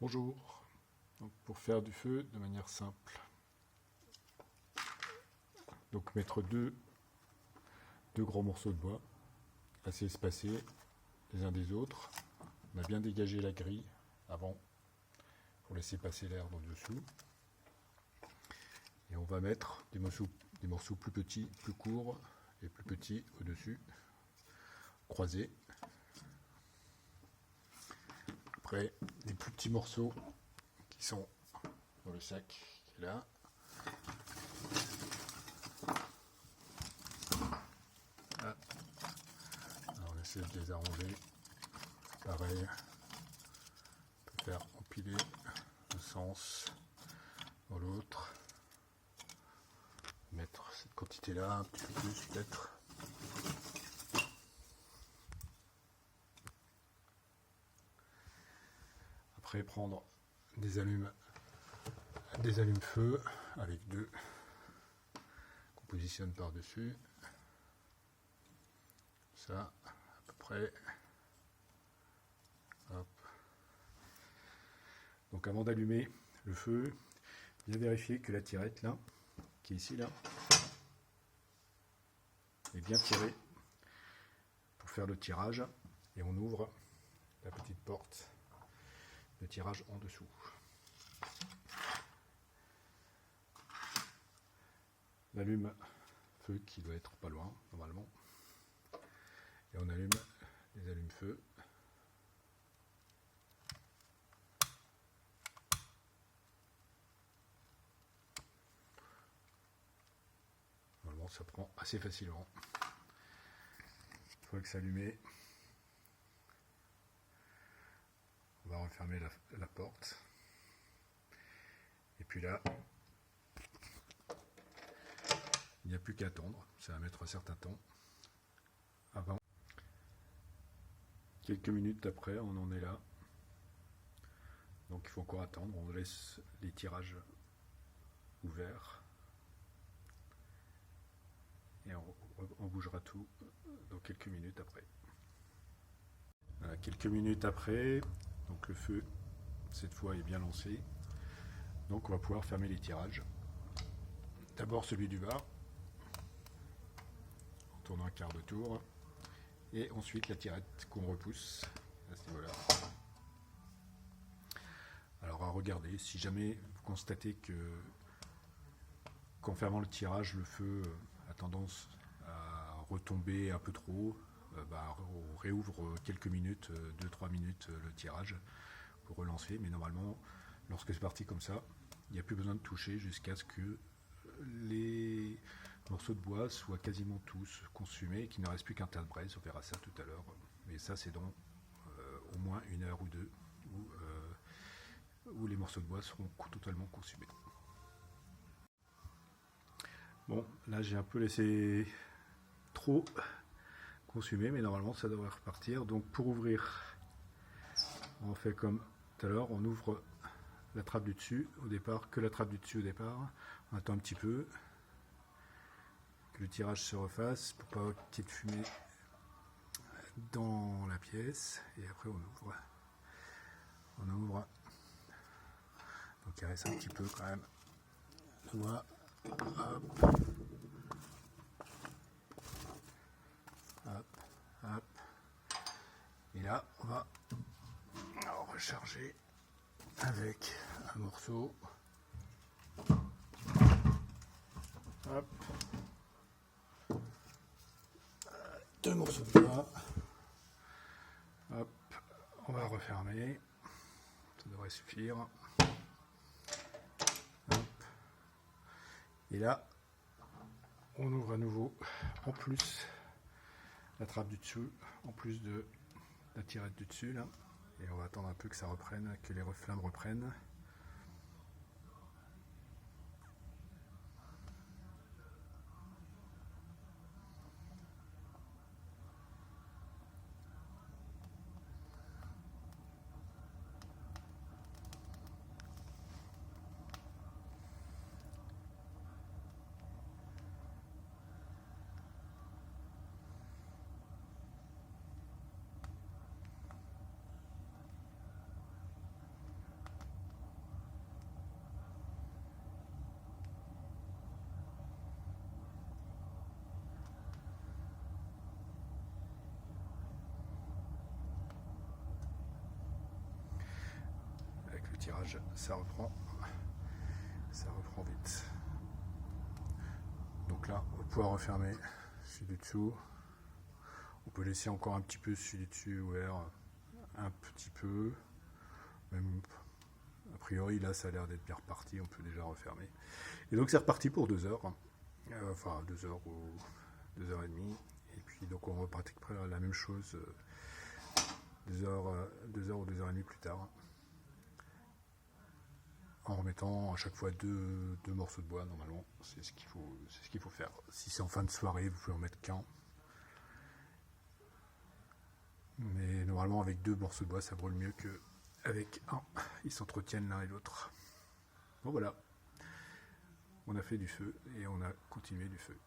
Bonjour. Donc, pour faire du feu de manière simple, donc mettre deux grands morceaux de bois assez espacés les uns des autres. On a bien dégagé la grille avant pour laisser passer l'air dans le dessous. Et on va mettre des morceaux plus petits, plus courts et plus petits au-dessus, croisés. Après, les plus petits morceaux qui sont dans le sac qui est là. Là. Alors on essaie de les arranger. Pareil, on peut faire empiler un sens dans l'autre. Mettre cette quantité-là, un petit peu plus peut-être. Après prendre des allumes-feu avec deux qu'on positionne par-dessus. Ça, à peu près. Hop. Donc avant d'allumer le feu, bien vérifier que la tirette là, qui est ici là, est bien tirée pour faire le tirage. Et on ouvre la petite porte de tirage en dessous. L'allume-feu qui doit être pas loin normalement. Et on allume les allumes-feu. Normalement ça prend assez facilement. Une fois que c'est allumé, on va refermer la porte. Et puis là, il n'y a plus qu'à attendre. Ça va mettre un certain temps. Avant. Quelques minutes après, on en est là. Donc il faut encore attendre. On laisse les tirages ouverts. Et on bougera tout dans quelques minutes après. Voilà, quelques minutes après, donc le feu cette fois est bien lancé. Donc on va pouvoir fermer les tirages. D'abord celui du bas, en tournant un quart de tour. Et ensuite la tirette qu'on repousse à ce niveau-là. Alors à regarder, si jamais vous constatez qu'en fermant le tirage, le feu a tendance à retomber un peu trop, on réouvre quelques minutes, 2-3 minutes le tirage pour relancer. Mais normalement, lorsque c'est parti comme ça, il n'y a plus besoin de toucher jusqu'à ce que les morceaux de bois soient quasiment tous consumés et qu'il ne reste plus qu'un tas de braise. On verra ça tout à l'heure. Mais ça, c'est dans au moins 1 heure ou 2 où les morceaux de bois seront totalement consumés. Bon, là j'ai un peu laissé trop consumé, mais normalement ça devrait repartir. Donc pour ouvrir, on fait comme tout à l'heure, on ouvre la trappe du dessus au départ, que la trappe du dessus au départ. On attend un petit peu que le tirage se refasse pour pas qu'il y ait de fumée dans la pièce. Et après on ouvre. On ouvre. Donc il reste un petit peu quand même. Le bois. Hop. Hop. Hop. Et là on va recharger avec un morceau. Hop. 2 morceaux de bois. Hop. On va refermer. Ça devrait suffire. Hop. Et là, on ouvre à nouveau en plus la trappe du dessus, en plus de la tirette du dessus là. Et on va attendre un peu que ça reprenne, que les flammes reprennent. tirage, ça reprend vite. Donc là, on va pouvoir refermer celui du dessous. On peut laisser encore un petit peu celui du dessus ouvert, un petit peu. Même a priori, là, ça a l'air d'être bien reparti. On peut déjà refermer. Et donc, c'est reparti pour 2 heures. Enfin, 2 heures ou 2h30. Et puis, donc, on repartit la même chose 2 heures ou 2h30 plus tard. En remettant à chaque fois deux morceaux de bois, normalement, c'est ce qu'il faut faire. Si c'est en fin de soirée, vous pouvez en mettre qu'un. Mais normalement, avec 2 morceaux de bois, ça brûle mieux qu'avec un. Ils s'entretiennent l'un et l'autre. Bon, voilà. On a fait du feu et on a continué du feu.